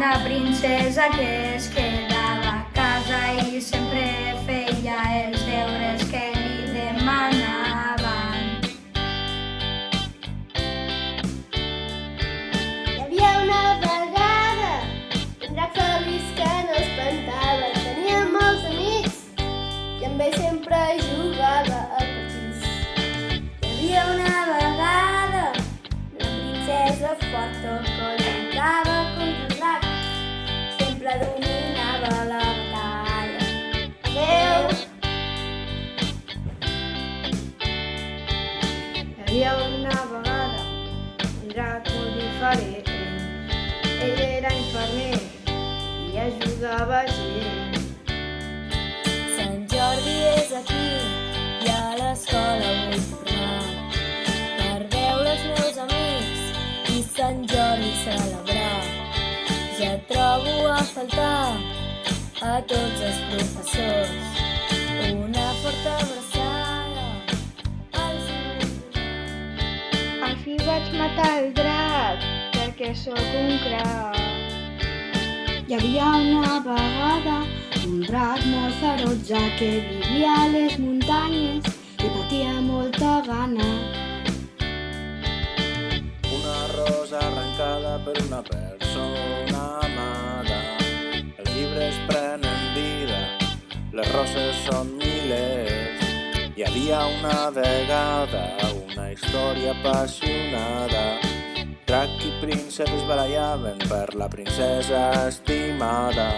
una princesa que es quedava a casa i sempre feia els deures que li demanaven. Hi havia una vegada un drac feliç que no espantava. Tenia molts amics i amb ell sempre jugava al parxís. Hi havia una vegada una princesa forta que lluitava contra el drac. Sempre dominava la batalla. Adéu! Hi havia una vegada un drac molt diferent. Ell era infermer i ajudava gent. Sant Jordi és aquí i a l'escola vull tornar per veure els meus amics i Sant Jordi celebrar. Ja trobo a faltar a tots els professors una forta abraçada als Al fi vaig matar el drac perquè sóc un crac. Hi havia una vegada un drac molt ferotge que vivia a les muntanyes i patia molta gana. Una rosa arrancada per una persona amada. Els llibres prenen vida, les roses són milers. Hi havia una vegada una història apassionada. Drac i príncep es barallaven per la princesa estimada.